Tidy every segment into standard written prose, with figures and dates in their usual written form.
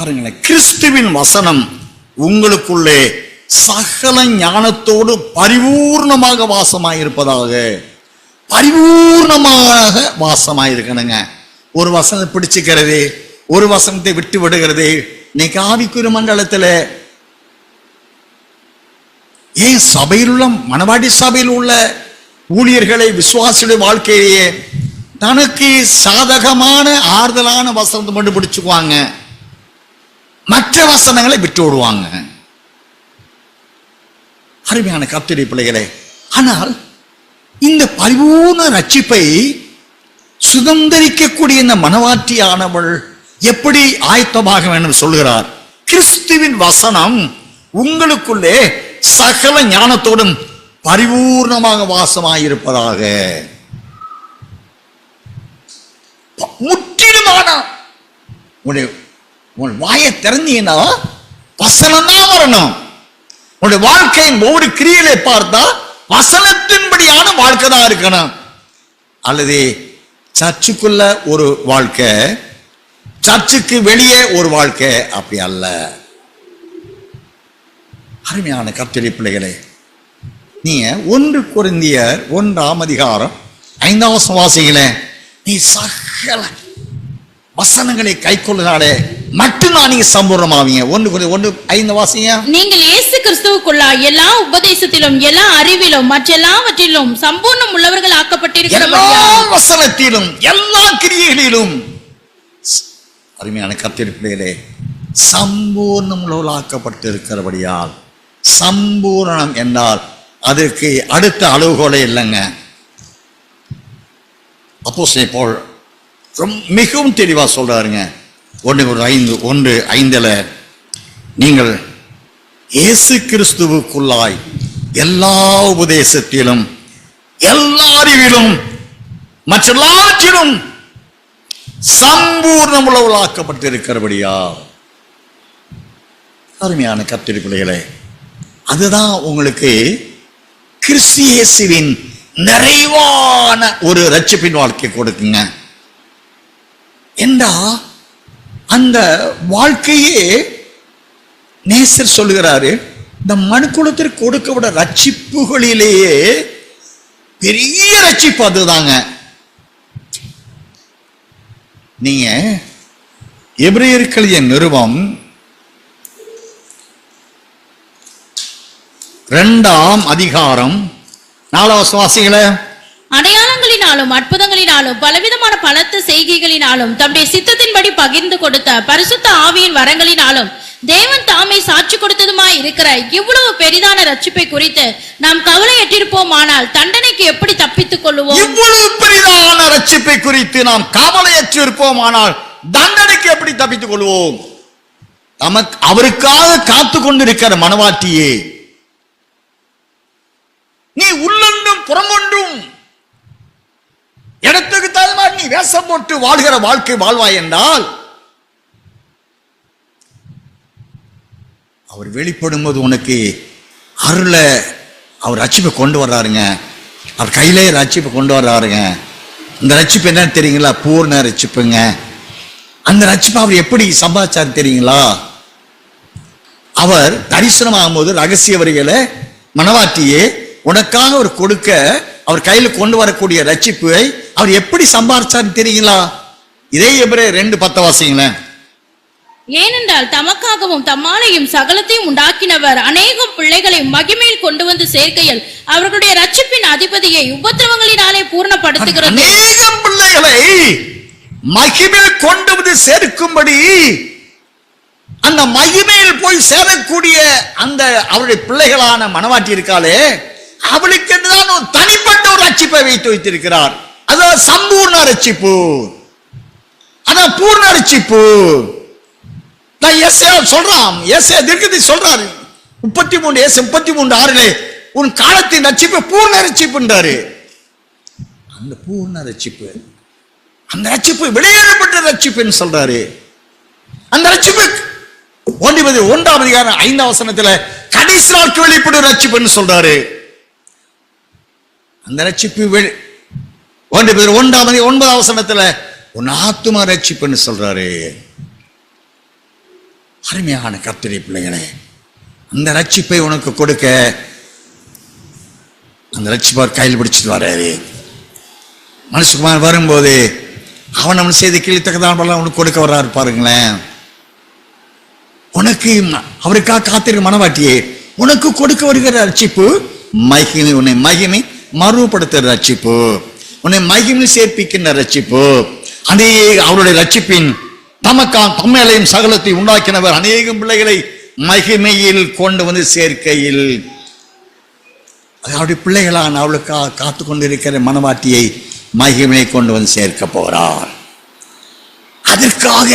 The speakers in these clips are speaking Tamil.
பாருங்களேன், கிறிஸ்துவின் வசனம் உங்களுக்குள்ளே சகல ஞானத்தோடு பரிபூர்ணமாக வாசமாயிருப்பதாக. பரிபூர்ணமாக வாசமாயிருக்கணுங்க. ஒரு வசனத்தை பிடிச்சுக்கிறது, ஒரு வசனத்தை விட்டு விடுகிறது. இன்னைக்கு ஆவிக்குரிய மண்டலத்தில் ஏன் சபையில் உள்ள மணவாட்டி சபையில் உள்ள ஊழியர்களை விசுவாசியுடைய வாழ்க்கையிலேயே தனக்கு சாதகமான ஆறுதலான வசனத்தை மட்டும் பிடிச்சுக்குவாங்க, மற்ற வசனங்களை விட்டு விடுவாங்க. அருமையான கர்த்தருடைய பிள்ளைகளே, ஆனால் இந்த பரிபூர்ண ரட்சிப்பை சுதந்திரிக்கக்கூடிய இந்த மனவாட்டியானவள் எப்படி ஆயத்தமாக வேண்டும் சொல்கிறார். கிறிஸ்துவின் வசனம் உங்களுக்குள்ளே சகல ஞானத்தோடும் பரிபூர்ணமாக வாசமாயிருப்பதாக. முற்றிலுமான உன் வாயை திறந்தீங்கன்னா வசனம் தான் வரணும். உன்னுடைய வாழ்க்கையின் ஒவ்வொரு கிரியைகளை பார்த்தா வசனத்தின்படியான வாழ்க்கை தான் இருக்கணும். அல்லது சர்ச்சுக்குள்ள ஒரு வாழ்க்கை, சர்ச்சுக்கு வெளியே ஒரு வாழ்க்கை, அப்படி அல்ல. அருமையான கர்த்தருடைய பிள்ளைகளே, நீங்க 1 கொரிந்தியர் 1 வாசிகளே, நீ சகல வசனங்களை கை கொள்ளுனாலே மட்டும்தான் நீங்க சம்பூர்ணமாவீங்க. 1 வாசிங்க. நீங்கள் இயேசு கிறிஸ்துவுக்குள்ள எல்லா உபதேசத்திலும் எல்லா அறிவிலும் மற்றெல்லாவற்றிலும் சம்பூர்ணம் உள்ளவர்கள் ஆக்கப்பட்டிருக்கிறபடியால், எல்லா வசனத்திலும் எல்லா கிரியைகளிலும் அருமையான கர்த்தருடைய பிள்ளைகளே சம்பூர்ணம் உள்ளவர்களாக்கப்பட்டு இருக்கிறபடியால். சம்பூர்ணம் என்றால் அதற்கு அடுத்த அளவுகோலே இல்லைங்க. அப்போஸ்தலன் பவுல் மிகவும் தெளிவா சொல்றாருங்க. 1:5 நீங்கள் இயேசு கிறிஸ்துவுக்குள்ளாய் எல்லா உபதேசத்திலும் எல்லா அறிவிலும் மற்றெல்லாவற்றிலும் சம்பூர்ணம் உள்ளவர்களாக்கப்பட்டிருக்கிறபடியா. அருமையான கர்த்தருடைய பிள்ளைகளே, அதுதான் உங்களுக்கு கிறிஸ்து இயேசுவின் நிறைவான ஒரு ரட்சிப்பின் வாழ்க்கை கொடுக்குங்க. என்றா அந்த வாழ்க்கையே நேசர் சொல்லுகிறாரு, இந்த மனுக்குலத்திற்கு கொடுக்கப்பட ரட்சிப்புகளிலேயே பெரிய ரட்சிப்பு அதுதாங்க. நீங்க எபிரேயர்கள் நிருபம் 2 வாசிகளே. அடையாளங்களினாலும் அற்புதங்களினாலும் பலவிதமான பலத்த செய்கைகளினாலும் தம்முடைய சித்தத்தின்படி பகிர்ந்து கொடுத்த பரிசுத்த ஆவியின் வரங்களினாலும் தேவன் தாமே சாட்சி கொடுத்ததுமாய் இருக்கிற இவ்வளவு பெரிதான ரட்சிப்பை குறித்து நாம் கவலையற்றிருப்போமானால் தண்டனைக்கு எப்படி தப்பித்துக் கொள்வோம்? இவ்வளவு பெரிதான ரட்சிப்பை குறித்து நாம் கவலையற்றிருப்போமானால் தண்டனைக்கு எப்படி தப்பித்துக் கொள்வோம்? நமக்கு அவருக்காக காத்து கொண்டிருக்கிற மனவாட்டியே, நீ உள்ளொன்றும் புறமொன்றும் இடத்துக்கு தகுந்த நீ வேஷம் போட்டு வாழ்கிற வாழ்க்கை வாழ்வாய் என்றால் அவர் வெளிப்படும் போது உனக்கு அருள அவர் ரட்சிப்பை கொண்டு வர்றாருங்க. அவர் கையிலே ரட்சிப்பை கொண்டு வர்றாருங்க. இந்த ரட்சிப்பு என்னன்னு தெரியுங்களா? பூர்ண ரட்சிப்புங்க. அந்த ரட்சிப்பை அவர் எப்படி சம்பாதிச்சாரு தெரியுங்களா? அவர் தரிசனமாகும் போது ரகசிய வரிகளை மனவாட்டியே உனக்காக அவர் கொடுக்க அவர் கையில கொண்டு வரக்கூடிய ரட்சிப்பை அவர் எப்படி சம்பாதிச்சாரு தெரியுங்களா? இதே எபிரேயர் 2:10 வாசிங்களேன். ஏனென்றால் தமக்காகவும் தம்மாலையும் சகலத்தையும் உண்டாக்கினவர் அநேகம் பிள்ளைகளை மகிமையில் கொண்டு வந்து சேர்க்கையில் அவர்களுடைய ரட்சிப்பின் அதிபதியை உபத்திரவங்களினாலே பூர்ணப்படுத்துகிறது. அநேகம் பிள்ளைகளை மகிமையில் கொண்டு வந்து சேர்க்கும்படி அந்த மகிமையில் போய் சேரக்கூடிய அந்த அவருடைய பிள்ளைகளான மனவாட்டி இருக்காளே, அவளுக்கு என்றுதான் ஒரு தனிப்பட்ட ஒரு ரட்சிப்பை வைத்து வைத்திருக்கிறார். அதான் சம்பூர்ண ரட்சிப்பு, அதான் பூர்ண ரட்சிப்பு. சொல்றான் சொல்றாரு 33:6 உன் காலத்தின் ரட்சிப்பு பூர்ண ரட்சிப்புன்றாரு. அந்த பூர்ண ரட்சிப்பு, அந்த ரட்சிப்பு வெளியேறப்பட்ட ரட்சிப்புன்னு சொல்றாரு. அந்த ரட்சிப்பு 1:5 கடைசி நாட்கள் வெளிப்படும் ரட்சிப்புன்னு சொல்றாரு. அந்த ரட்சிப்பு 1:9 உன் ஆத்துமா ரட்சிப்புன்னு சொல்றாரு. அருமையான கர்த்தருடைய பிள்ளைகளே, அந்த ரட்சிப்பை உனக்கு கொடுக்க அந்த ரட்சிப்பார் கையில் பிடிச்சிட்டு வர்றாரு. மனுஷகுமார் வரும்போது அவன் நம்ம செய்த கீழ்த்தக்கதான் உனக்கு கொடுக்க வர்றாரு பாருங்களேன். உனக்கு அவருக்காக காத்திருக்க மனவாட்டியே, உனக்கு கொடுக்க வருகிற ரட்சிப்பு மகிமை, உன்னை மகிமை மறுபடுத்துகிற ரட்சிப்பு, உன்னை மகிமை சேர்ப்பிக்கின்ற ரட்சிப்பு. அவருடைய ரட்சிப்பின் தம்மேலையும் சகலத்தை உண்டாக்கினவர் அநேகம் பிள்ளைகளை மகிமையில் கொண்டு வந்து சேர்க்கையில் அவருடைய பிள்ளைகளான அவளுக்காக காத்து கொண்டிருக்கிற மனவாட்டியை மகிமையை கொண்டு வந்து சேர்க்க போகிறார். அதற்காக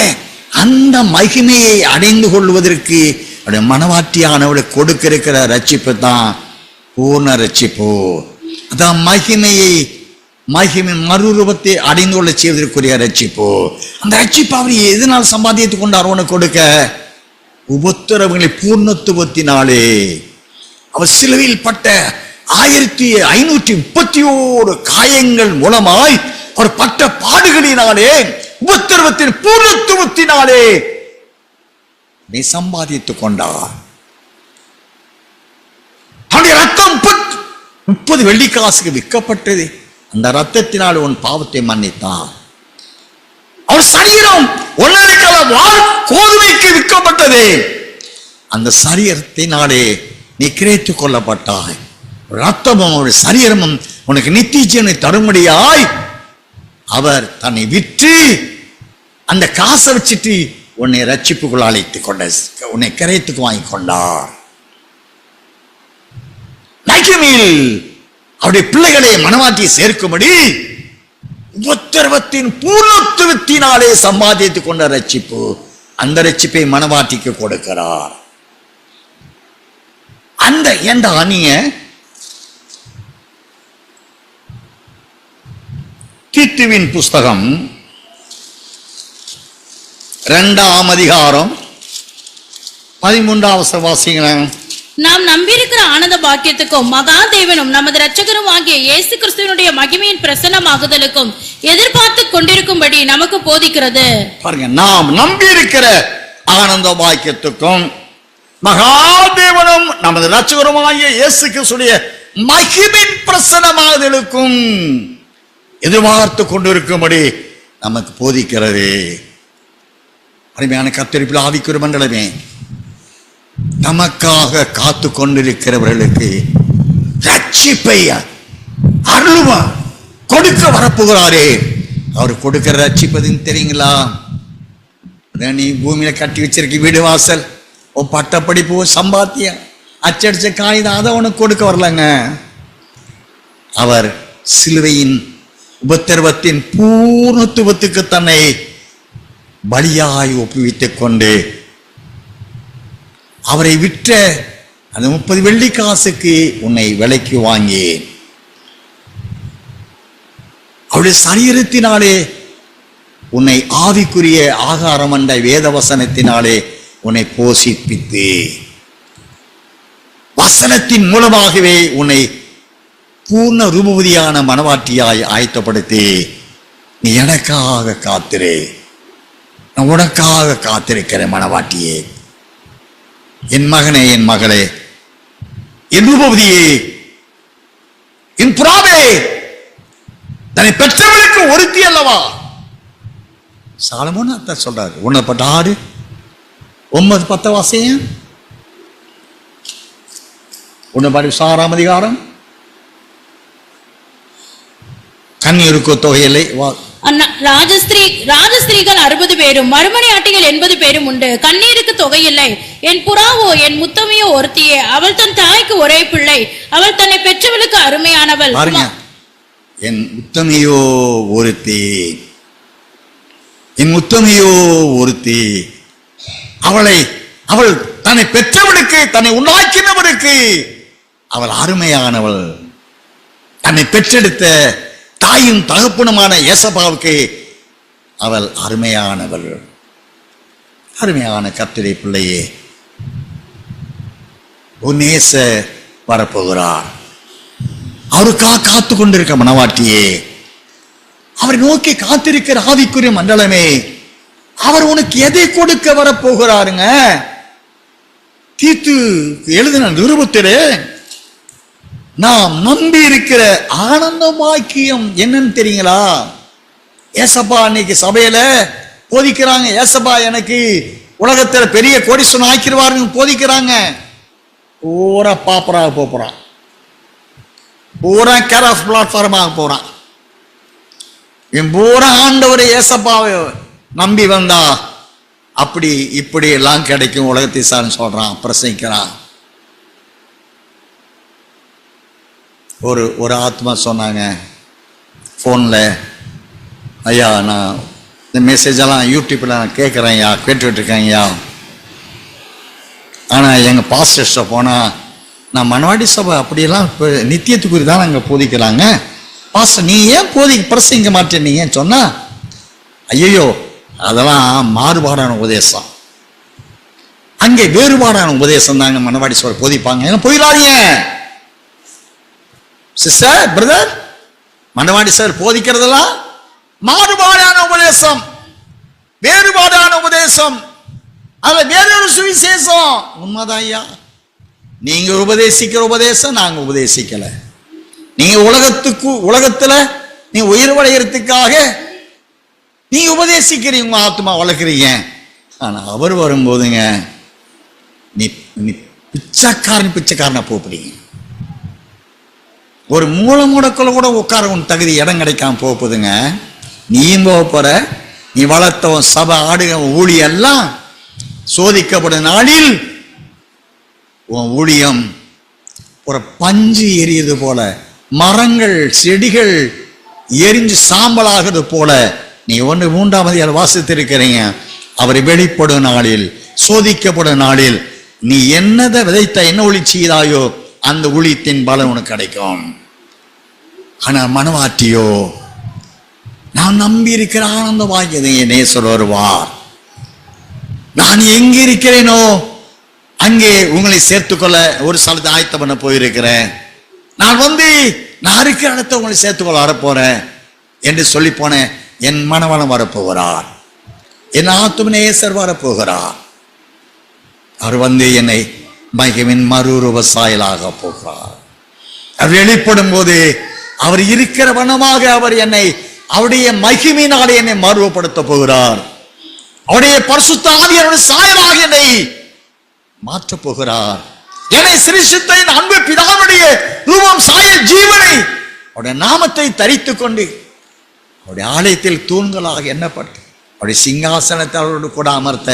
அந்த மகிமையை அடைந்து கொள்வதற்கு அவருடைய மனவாட்டியானவளுக்கு கொடுக்க இருக்கிற ரட்சிப்பு தான் பூர்ண ரட்சிப்பு. அதான் மகிமை மறுரூபத்தை அடைந்து கொள்ள செய்வதற்குரிய ரட்சிப்பு. அந்த ரட்சிப்பு அவர் எதனால் சம்பாதித்துக் கொண்டார்? உனக்கு கொடுக்க உபத்திரவங்களை பூர்ணத்துவத்தினாலே. அவர் சிலுவையில் பட்ட 1531 காயங்கள் மூலமாய் அவர் பட்ட பாடுகளினாலே, உபத்திரவத்தின் பூர்ணத்துவத்தினாலே நீ சம்பாதித்துக் கொண்டார். அவருடைய ரத்தம் 30 வெள்ளிக்காசுக்கு விற்கப்பட்டது. அந்த ரத்தத்தினால் உன் பாவத்தை மன்னித்தார். அவர் சரீரம் 1.25 கோதுமைக்கு விற்கப்பட்டது. அந்த சரீரத்தினாலே நீ கிரேத்துக் கொள்ளப்பட்டாய். ரத்தமும் அவருடைய சரீரமும் உனக்கு நித்திய ஜீவனை தரும்படியாய் அவர் தன்னை விற்று அந்த காசை வச்சுட்டு உன்னை ரட்சிப்புக்குள் அழைத்துக் கொண்ட, உன்னை கிரயத்துக்கு வாங்கி கொண்டார். மகிமையில் அவருடைய பிள்ளைகளை மனமாற்றி சேர்க்கும்படி உபத்திரவத்தின் பூர்ணத்துவத்தினாலே சம்பாதித்துக் கொண்ட ரட்சிப்பு, அந்த ரட்சிப்பை மனவாட்டிக்கு கொடுக்கிறார். அந்த எந்த அணிய தீத்துவின் புஸ்தகம் 2ஆம் அதிகாரம் 13ஆம் வாசிக்கிறேன். நாம் நம்பியிருக்கிற ஆனந்த பாக்கியத்துக்கும் மகாதேவனும் நமது இரட்சகரும் ஆகிய இயேசு கிறிஸ்துவினுடைய மகிமையின் பிரசன்னமாகுதலுக்கும் எதிர்பார்த்து கொண்டிருக்கும்படி நமக்கு போதிக்கிறது. பாருங்க, நாம் நம்பியிருக்கிற ஆனந்த பாக்கியத்துக்கும் மகாதேவனும் நமது இரட்சகரும் ஆகிய இயேசு கிறிஸ்துவினுடைய மகிமையின் பிரசன்னமாகுதலுக்கும் எதிர்பார்த்து கொண்டிருக்கும்படி நமக்கு போதிக்கிறது. அருமையான கர்த்தரிப்பில் ஆவிக்குரிய மண்டலமே, நமக்காக காத்து கொண்டிருக்கிறவர்களுக்கு ரட்சிப்பை அருள்வா கொடுக்க வரப்போகிறாரே. அவர் கொடுக்கிற ரட்சிப்பதுன்னு தெரியுங்களா? நீ பூமியில கட்டி வச்சிருக்க வீடு வாசல், உன் பட்ட படிப்பு, சம்பாத்தியம், அச்சடிச்ச காகிதம், அதை உனக்கு கொடுக்க வரலங்க. அவர் சிலுவையின் உபத்திரவத்தின் பூர்ணத்துவத்துக்கு தன்னை பலியாய் ஒப்புவித்துக் கொண்டு அவரை விற்ற அந்த 30 வெள்ளிக்காசுக்கு உன்னை விலைக்கு வாங்கி அவருடைய சரீரத்தினாலே உன்னை ஆவிக்குரிய ஆகாரம் என்ற வேத வசனத்தினாலே உன்னை போஷிப்பித்து வசனத்தின் மூலமாகவே உன்னை பூர்ண ரூபவதியான மனவாட்டியாய் ஆயத்தப்படுத்தி நீ எனக்காக காத்திரு, நான் உனக்காக காத்திருக்கிற மனவாட்டியே, என் மகனே, என் மகளே, என் ரூபவதியே, என் புறாவே, தன்னை பெற்றவளுக்கு ஒருத்தி அல்லவா? சாலமோன் அதான் சொல்றாரு. உன்னப்பட்ட 9:10 வாசியம். உன்னப்படி 6ஆம் அதிகாரம். கன்னியருக்கு தொகையில்லை. ராஜஸ்திரீகள் 60 பேரும் மறுமணி ஆட்டிகள் 80 பேரும் உண்டு. கண்ணீருக்கு தொகையில்லை. என் புறாவோ என் முத்தமையோ ஒருத்தியே, அவள் தன் தாய்க்கு ஒரே பிள்ளை, அவள் தன்னை பெற்றவளுக்கு அருமையானவள். என் முத்தமையோ ஒருத்தி, என் முத்தமையோ ஒருத்தி, அவள் தன்னை பெற்றவளுக்கு, தன்னை உண்டாக்கினவளுக்கு அவள் அருமையானவள். தன்னை பெற்றெடுத்த தாயும் தகப்பனுமான ஏசப்பாவுக்கு அவள் அருமையானவள். அருமையான கர்த்தருடைய பிள்ளையே, உன்னேச வரப்போகிறார். அவருக்காக காத்து கொண்டிருக்க மனவாட்டியே, அவரை நோக்கி காத்திருக்கிற ஆவிக்குரிய மண்டலமே, அவர் உனக்கு எதை கொடுக்க வரப்போகிறாருங்க? தீத்து எழுதின நிருபத்திலே நாம் நம்பி இருக்கிற ஆனந்த பாக்கியம் என்னன்னு தெரியுங்களா? ஏசப்பா அன்னைக்கு சபையில போதிக்கிறாங்க, ஏசப்பா எனக்கு உலகத்துல பெரிய கோடீஸ்வரன் ஆக்கிடுவாருன்னு போதிக்கிறாங்க. பூரா பாப்பராக போறான், பூரா கேர் ஆஃப் பிளாட்ஃபார்மாக போறான். என் பூரா ஆண்டவர் ஏசப்பாவை நம்பி வந்தா அப்படி இப்படி எல்லாம் கிடைக்கும் உலகத்தை சார்னு சொல்றான், பிரசங்கிக்கிறான். ஒரு ஆத்மா சொன்னாங்க ஃபோனில், ஐயா நான் இந்த மெசேஜெல்லாம் யூடியூப்பில் நான் கேட்குறேன் ஐயா, கேட்டுக்கிட்டு இருக்கேன் ஐயா, ஆனால் எங்கள் பாஸ்டர்ஸ்ட்டை போனால் நான் மனவாடி சபை அப்படியெல்லாம் இப்போ நித்தியத்துக்குறி தான் நாங்கள் போதிக்கிறாங்க, பாஸ்டர் நீ ஏன் பிரசங்க மாட்டேன் நீ ஏன் சொன்னா, ஐயோ அதெல்லாம் மாறுபாடான உபதேசம், அங்கே வேறுபாடான உபதேசம் தாங்க மனவாடி சபை போதிப்பாங்க, ஏன்னா போயிடாதீங்க சிஸ்டர் பிரதர், மனவாடி சார் போதிக்கிறதெல்லாம் மாறுபாடான உபதேசம், வேறுபாடான உபதேசம், அதுல வேறொரு சுவிசேஷம். உண்மைதான் ஐயா, நீங்க உபதேசிக்கிற உபதேசம் நாங்க உபதேசிக்கல. நீங்க உலகத்துல நீ உயிர்வடைகிறதுக்காக நீ உபதேசிக்கிறீங்க, உங்க ஆத்மா வளர்க்குறீங்க. ஆனா அவர் வரும்போதுங்க நீ பிச்சைக்காரனை போறீங்க. ஒரு மூல முடக்குள்ள கூட உட்கார உன் தகுதி இடம் கிடைக்காம போகுதுங்க. நீயும் போற, நீ வளர்த்த சபை ஆடுக ஊழியெல்லாம் சோதிக்கப்படும் நாளில் உன் ஊழியம் ஒரு பஞ்சு எரியுது போல, மரங்கள் செடிகள் எரிஞ்சு சாம்பலாகிறது போல. நீ 1:3 வாசித்திருக்கிறீங்க. அவர் வெளிப்படும் நாளில், சோதிக்கப்படும் நாளில் நீ என்னதை விதைத்த, என்ன ஒளி செய்தாயோ அந்த ஊழியத்தின் பலன் உனக்கு கிடைக்கும். ஆனால் மனவாட்டியோ, நான் நம்பி இருக்கிற ஆனந்த வாக்கியதை என் நேசர் வருவார், நான் எங்க இருக்கிறேனோ அங்கே உங்களை சேர்த்துக்கொள்ள ஒரு ஸ்தலத்தை ஆயத்தம் பண்ண போயிருக்கிறேன், நான் இருக்கிற இடத்த உங்களை சேர்த்துக்கொள்ள வரப்போறேன் என்று சொல்லி போனேன். என் மனவளம் வரப்போகிறார், என் ஆத்தும நேசர் வரப்போகிறார். அவர் என்னை மகிமின் மறுரூப சாயலாக போகிறார். அவர் வெளிப்படும் போது அவர் இருக்கிற வண்ணமாக அவர் என்னை அவருடைய மகிமையினாலே என்னை மறுவப்படுத்த போகிறார். அவருடைய பரிசுத்த ஆவியானவருடைய சாயலாக என்னை மாற்றப் போகிறார். என்னை சிருஷ்டித்த என் அன்பு பிதாவுடைய ரூபம் சாய ஜீவனை அவருடைய நாமத்தை தரித்துக் கொண்டு அவருடைய ஆலயத்தில் தூண்களாக எண்ணப்பட்டு அவருடைய சிங்காசனத்தை அவரோடு கூட அமர்த்த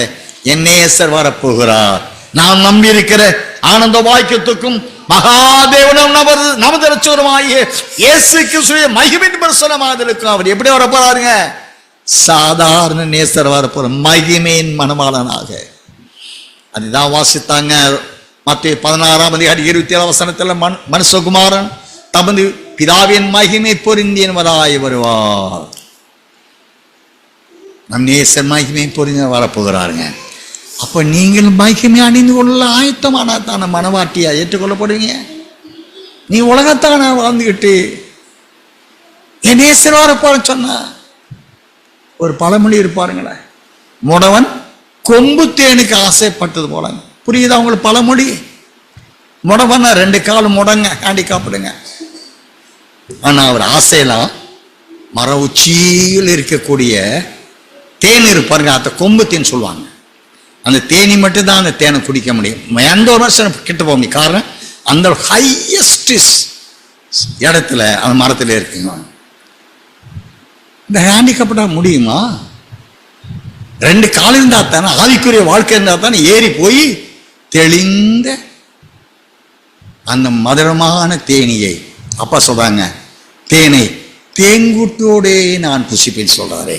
என் நேசர் வரப்போகிறார். நாம் நம்பி இருக்கிற ஆனந்த வாக்கியத்துக்கும் மகாதேவனும் நமது ரட்சகருமாகிய இயேசு கிறிஸ்துவின் மகிமையின் பிரசன்னமாக இருக்கும். அவர் எப்படி வரப்போறாருங்க? சாதாரண நேசர் வரப்போற, மகிமையின் மணவாளனாக. அதுதான் வாசித்தாங்க மத்தேயு 16:27 மனுஷகுமாரன் தமது பிதாவின் மகிமை பொருந்தியவராய் வருவார். நம் நேசர் மகிமை பொருந்திய வரப்போகிறாருங்க. அப்ப நீங்கள் மகிமை அணிந்து கொள்ள ஆயத்தமானா தானே மனவாட்டியா ஏற்றுக்கொள்ளப்படுவீங்க. நீ உலகத்தான வாழ்ந்துகிட்டு என் நேசர் வரப்போறேன்னு சொன்னா ஒரு பழமொழி இருப்பாருங்களேன், முடவன் கொம்பு தேனுக்கு ஆசைப்பட்டது போல. புரியுதா உங்களுக்கு பழமொழி? முடவன் 2 கால் முடங்க ஹேண்டிகாப்டுங்க. ஆனா அவர் ஆசையெல்லாம் மர உச்சியில் இருக்கக்கூடிய தேன் இருப்பாருங்க, அந்த கொம்பு தேன் சொல்லுவாங்க. அந்த தேனி மட்டும்தான் அந்த தேனை குடிக்க முடியும், எந்த ஒரு வருஷம் கிட்ட போக முடியும். காரணம் அந்த ஹையஸ்ட் இடத்துல அந்த மரத்துல இருக்குங்க. இந்த ஹேண்டிகேப்டா முடியுமா? 2 கால் இருந்தா தானே, ஆவிக்குரிய வாழ்க்கை இருந்தா தானே ஏறி போய் தெளிந்த அந்த மதுரமான தேனியை, அப்பா சொல்றாங்க, தேனை தேங்குட்டோடே நான் புசிப்பேன் சொல்றாரே.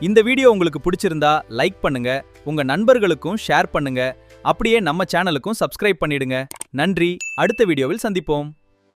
இந்த வீடியோ உங்களுக்கு பிடிச்சிருந்தா லைக் பண்ணுங்க, உங்க நண்பர்களுக்கும் ஷேர் பண்ணுங்க, அப்படியே நம்ம சேனலுக்கும் சப்ஸ்கிரைப் பண்ணிடுங்க. நன்றி. அடுத்த வீடியோவில் சந்திப்போம்.